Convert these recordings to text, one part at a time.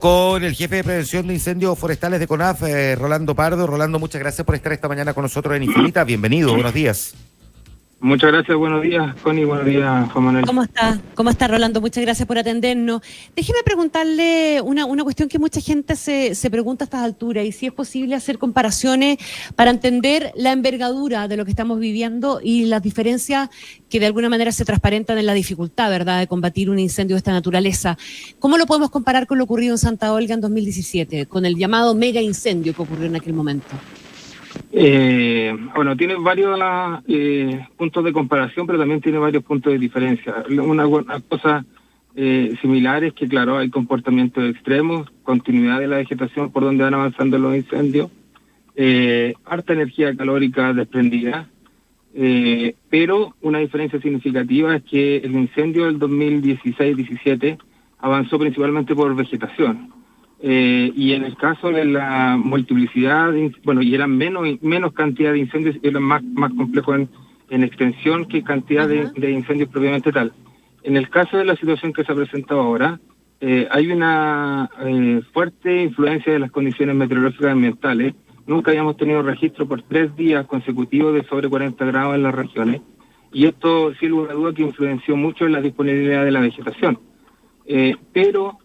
Con el jefe de prevención de incendios forestales de CONAF, Rolando Pardo. Rolando, muchas gracias por estar esta mañana con nosotros en Infinita. Bienvenido, buenos días. Muchas gracias, buenos días, Connie, buenos días, Juan Manuel. ¿Cómo está? ¿Cómo está, Rolando? Muchas gracias por atendernos. Déjeme preguntarle una cuestión que mucha gente se pregunta a estas alturas, y si es posible hacer comparaciones para entender la envergadura de lo que estamos viviendo y las diferencias que de alguna manera se transparentan en la dificultad, ¿verdad?, de combatir un incendio de esta naturaleza. ¿Cómo lo podemos comparar con lo ocurrido en Santa Olga en 2017, con el llamado mega incendio que ocurrió en aquel momento? Bueno, tiene varios puntos de comparación, pero también tiene varios puntos de diferencia. Una cosa similar es que, claro, hay comportamientos extremos, continuidad de la vegetación por donde van avanzando los incendios, harta energía calórica desprendida, pero una diferencia significativa es que el incendio del 2016-17 avanzó principalmente por vegetación. Y en el caso de la multiplicidad, y eran menos cantidad de incendios, eran más complejos en extensión que cantidad de incendios propiamente tal. En el caso de la situación que se ha presentado ahora, hay una fuerte influencia de las condiciones meteorológicas ambientales. Nunca habíamos tenido registro por 3 días consecutivos de sobre 40 grados en las regiones, y esto, sin lugar a duda, que influenció mucho en la disponibilidad de la vegetación. Pero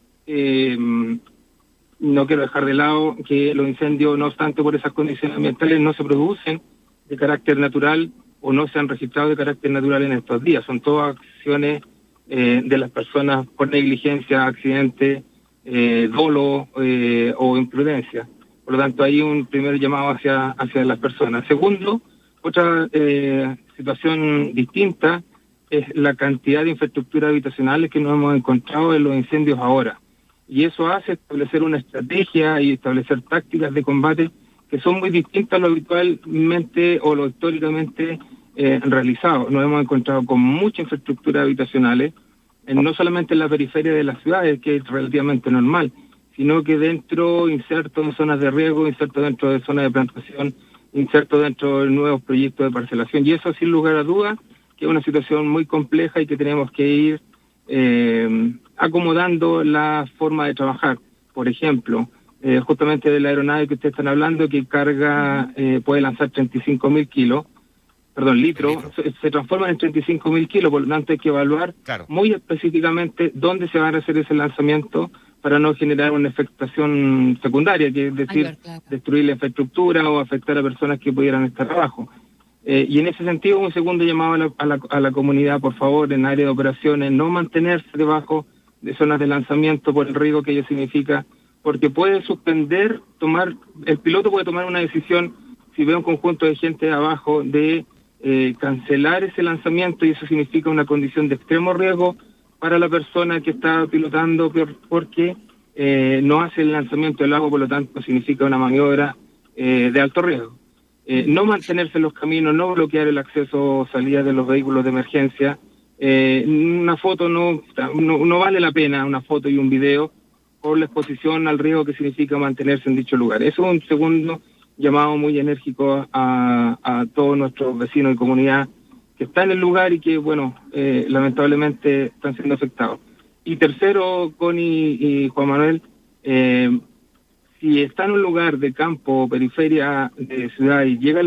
no quiero dejar de lado que los incendios, no obstante por esas condiciones ambientales, no se producen de carácter natural o no se han registrado de carácter natural en estos días. Son todas acciones de las personas por negligencia, accidente, dolo o imprudencia. Por lo tanto, hay un primer llamado hacia las personas. Segundo, otra situación distinta es la cantidad de infraestructuras habitacionales que nos hemos encontrado en los incendios ahora. Y eso hace establecer una estrategia y establecer tácticas de combate que son muy distintas a lo habitualmente o lo históricamente realizado. Nos hemos encontrado con mucha infraestructura habitacionales, no solamente en la periferia de las ciudades, que es relativamente normal, sino que dentro, inserto en zonas de riego, inserto dentro de zonas de plantación, inserto dentro de nuevos proyectos de parcelación. Y eso, sin lugar a dudas, que es una situación muy compleja y que tenemos que ir acomodando la forma de trabajar. Por ejemplo, justamente de la aeronave que ustedes están hablando, que carga, puede lanzar 35.000 litros, se transforman en 35.000 kilos, por lo tanto hay que evaluar muy específicamente dónde se va a hacer ese lanzamiento para no generar una afectación secundaria, que es decir, destruir la infraestructura o afectar a personas que pudieran estar abajo. Y en ese sentido, un segundo llamado a la comunidad, por favor, en área de operaciones, no mantenerse debajo de zonas de lanzamiento por el riesgo que ello significa, porque puede suspender, el piloto puede tomar una decisión, si ve un conjunto de gente abajo, de cancelar ese lanzamiento, y eso significa una condición de extremo riesgo para la persona que está pilotando, porque no hace el lanzamiento del agua, por lo tanto significa una maniobra de alto riesgo. No mantenerse en los caminos, no bloquear el acceso o salida de los vehículos de emergencia. Una foto no vale la pena, una foto y un video, por la exposición al riesgo que significa mantenerse en dicho lugar. Eso es un segundo llamado muy enérgico a todos nuestros vecinos y comunidad que están en el lugar y que, lamentablemente están siendo afectados. Y tercero, Connie y Juan Manuel, si está en un lugar de campo o periferia de ciudad y llega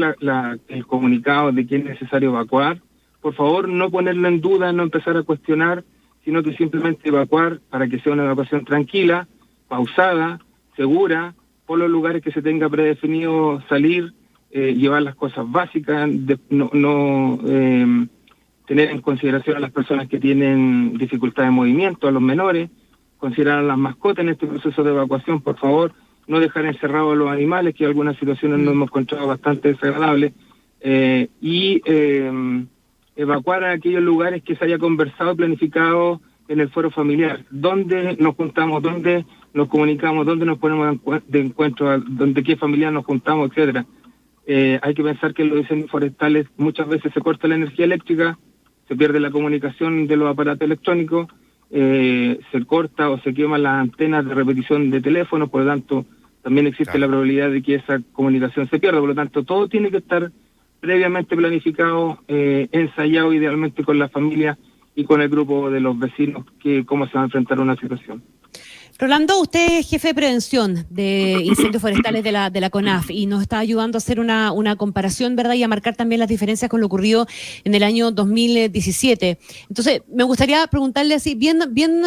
el comunicado de que es necesario evacuar, por favor no ponerlo en duda, no empezar a cuestionar, sino que simplemente evacuar para que sea una evacuación tranquila, pausada, segura, por los lugares que se tenga predefinido salir, llevar las cosas básicas, tener en consideración a las personas que tienen dificultad de movimiento, a los menores, considerar a las mascotas en este proceso de evacuación, por favor, no dejar encerrados a los animales, que en algunas situaciones nos hemos encontrado bastante desagradables, y evacuar a aquellos lugares que se haya conversado, planificado en el foro familiar, dónde nos juntamos, dónde nos comunicamos, dónde nos ponemos de encuentro, dónde qué familiar nos juntamos, etcétera. Hay que pensar que en los incendios forestales muchas veces se corta la energía eléctrica, se pierde la comunicación de los aparatos electrónicos, se corta o se queman las antenas de repetición de teléfonos, por lo tanto también existe la probabilidad de que esa comunicación se pierda. Por lo tanto, todo tiene que estar previamente planificado, ensayado idealmente con la familia y con el grupo de los vecinos, que cómo se va a enfrentar a una situación. Rolando, usted es jefe de prevención de incendios forestales de la CONAF y nos está ayudando a hacer una comparación, ¿verdad? Y a marcar también las diferencias con lo ocurrido en el año 2017. Entonces, me gustaría preguntarle así, bien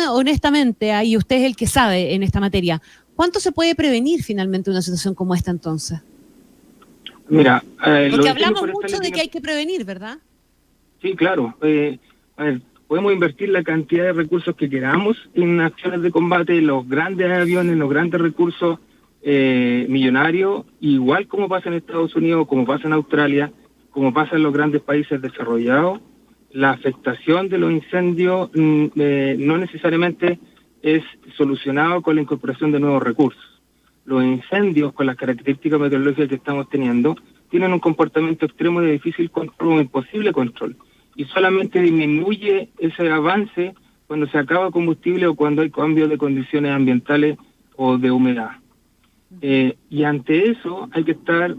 honestamente, ahí usted es el que sabe en esta materia, ¿cuánto se puede prevenir finalmente una situación como esta entonces? Mira, porque hablamos mucho de que hay que prevenir, ¿verdad? Sí, claro. A ver, podemos invertir la cantidad de recursos que queramos en acciones de combate, los grandes aviones, los grandes recursos millonarios, igual como pasa en Estados Unidos, como pasa en Australia, como pasa en los grandes países desarrollados. La afectación de los incendios no necesariamente es solucionado con la incorporación de nuevos recursos. Los incendios, con las características meteorológicas que estamos teniendo, tienen un comportamiento extremo de difícil control o imposible control. Y solamente disminuye ese avance cuando se acaba combustible o cuando hay cambios de condiciones ambientales o de humedad. Y ante eso hay que estar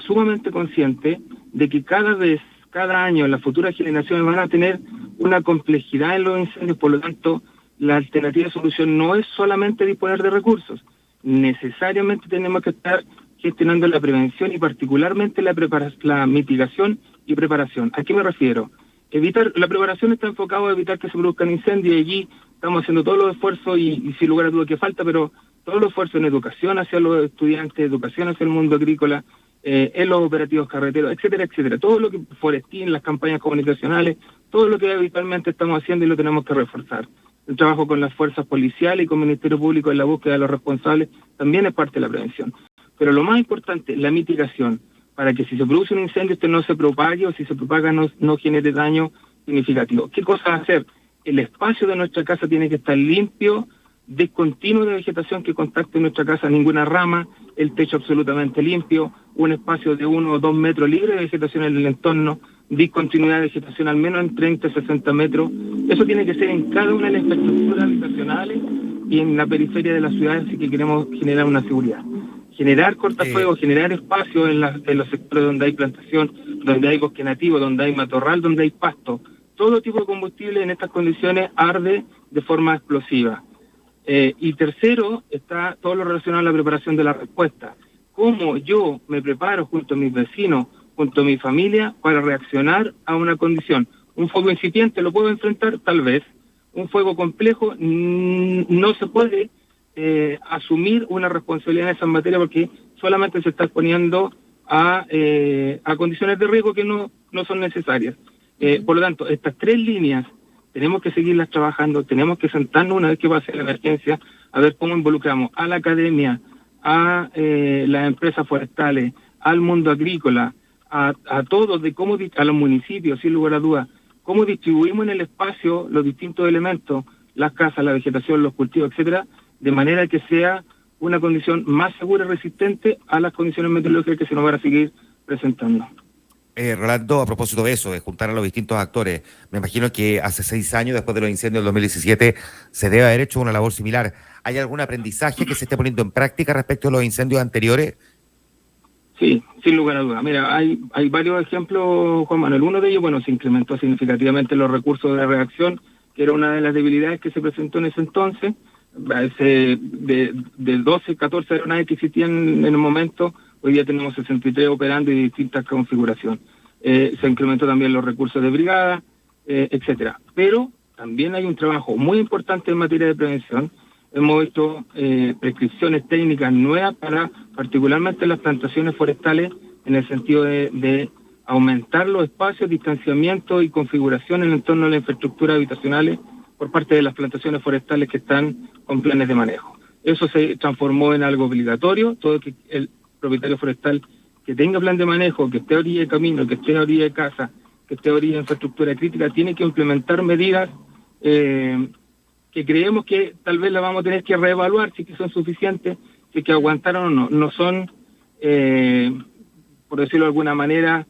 sumamente consciente de que cada año las futuras generaciones van a tener una complejidad en los incendios, por lo tanto la alternativa de solución no es solamente disponer de recursos, necesariamente tenemos que estar gestionando la prevención y particularmente la mitigación y preparación. ¿A qué me refiero? La preparación está enfocada a evitar que se produzcan incendios y allí estamos haciendo todos los esfuerzos y sin lugar a duda que falta, pero todos los esfuerzos en educación hacia los estudiantes, educación hacia el mundo agrícola, en los operativos carreteros, etcétera, etcétera. Todo lo que forestín, las campañas comunicacionales, todo lo que habitualmente estamos haciendo y lo tenemos que reforzar. El trabajo con las fuerzas policiales y con el Ministerio Público en la búsqueda de los responsables también es parte de la prevención. Pero lo más importante, la mitigación, para que si se produce un incendio este no se propague o si se propaga no genere daño significativo. ¿Qué cosas hacer? El espacio de nuestra casa tiene que estar limpio, descontinuo de vegetación que contacte nuestra casa, ninguna rama, el techo absolutamente limpio, un espacio de 1 o 2 metros libre de vegetación en el entorno, discontinuidad de vegetación al menos en 30 o 60 metros. Eso tiene que ser en cada una de las infraestructuras habitacionales y en la periferia de las ciudades si que queremos generar una seguridad. Generar cortafuegos, generar espacio en los sectores donde hay plantación, donde hay bosque nativo, donde hay matorral, donde hay pasto. Todo tipo de combustible en estas condiciones arde de forma explosiva. Y tercero, está todo lo relacionado a la preparación de la respuesta. Cómo yo me preparo junto a mis vecinos, junto a mi familia, para reaccionar a una condición. Un fuego incipiente lo puedo enfrentar, tal vez. Un fuego complejo no se puede asumir una responsabilidad en esa materia porque solamente se está exponiendo a condiciones de riesgo que no son necesarias. Por lo tanto, estas 3 líneas tenemos que seguirlas trabajando, tenemos que sentarnos una vez que pase la emergencia, a ver cómo involucramos a la academia, a las empresas forestales, al mundo agrícola, a todos, a los municipios, sin lugar a dudas, cómo distribuimos en el espacio los distintos elementos, las casas, la vegetación, los cultivos, etcétera, de manera que sea una condición más segura y resistente a las condiciones meteorológicas que se nos van a seguir presentando. Rolando, a propósito de eso, de juntar a los distintos actores, me imagino que hace 6 años, después de los incendios del 2017, se debe haber hecho una labor similar. ¿Hay algún aprendizaje que se esté poniendo en práctica respecto a los incendios anteriores? Sí, sin lugar a dudas. Mira, hay varios ejemplos, Juan Manuel. Uno de ellos, se incrementó significativamente los recursos de reacción, que era una de las debilidades que se presentó en ese entonces. De 12, 14 aeronaves que existían en el momento, hoy día tenemos 63 operando y distintas configuraciones. Se incrementó también los recursos de brigada, etcétera. Pero también hay un trabajo muy importante en materia de prevención. Hemos visto prescripciones técnicas nuevas para particularmente las plantaciones forestales en el sentido de aumentar los espacios, distanciamiento y configuración en el entorno de las infraestructuras habitacionales por parte de las plantaciones forestales que están con planes de manejo. Eso se transformó en algo obligatorio, todo que el propietario forestal que tenga plan de manejo, que esté a orilla de camino, que esté a orilla de casa, que esté a orilla de infraestructura crítica, tiene que implementar medidas que creemos que tal vez las vamos a tener que reevaluar si que son suficientes, si que aguantaron o no. No son, por decirlo de alguna manera,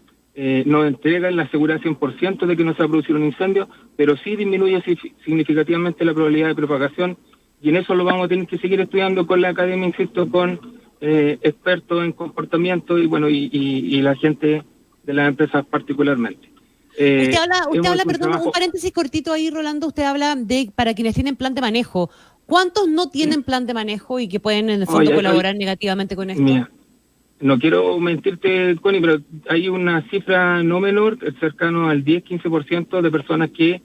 nos entregan la seguridad 100% de que no se va a producir un incendio, pero sí disminuye significativamente la probabilidad de propagación y en eso lo vamos a tener que seguir estudiando con la academia, insisto, con expertos en comportamiento y la gente de las empresas particularmente. Usted habla, perdón, un paréntesis cortito ahí, Rolando, usted habla de, para quienes tienen plan de manejo, ¿Cuántos no tienen plan de manejo y que pueden en el fondo colaborar negativamente con esto? Mira, no quiero mentirte, Connie, pero hay una cifra no menor, cercano al 10-15% de personas que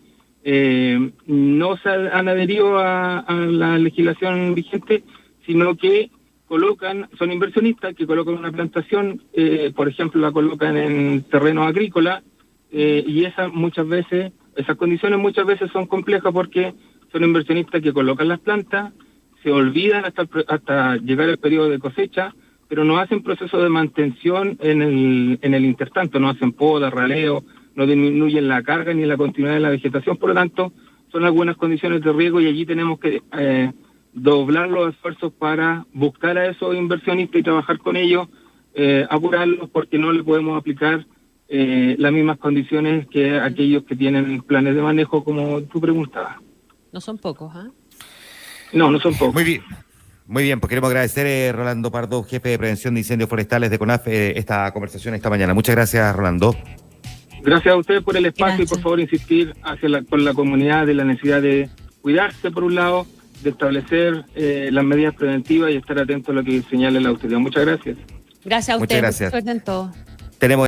no se han adherido a la legislación vigente, sino que son inversionistas que colocan una plantación, por ejemplo, la colocan en terreno agrícola, y esas condiciones muchas veces son complejas porque son inversionistas que colocan las plantas, se olvidan hasta llegar el periodo de cosecha, pero no hacen proceso de mantención en el intertanto, no hacen poda, raleo, no disminuyen la carga ni la continuidad de la vegetación, por lo tanto, son algunas condiciones de riesgo y allí tenemos que doblar los esfuerzos para buscar a esos inversionistas y trabajar con ellos, apurarlos porque no le podemos aplicar las mismas condiciones que aquellos que tienen planes de manejo, como tú preguntabas. No son pocos, ¿ah? No son pocos. Muy bien, pues queremos agradecer, Rolando Pardo, jefe de prevención de incendios forestales de CONAF, esta conversación esta mañana. Muchas gracias, Rolando. Gracias a ustedes por el espacio. Y por favor insistir con la comunidad de la necesidad de cuidarse por un lado, de establecer las medidas preventivas y estar atentos a lo que señale la autoridad. Muchas gracias. Gracias a ustedes. Muchas gracias. Suerte en todo. Tenemos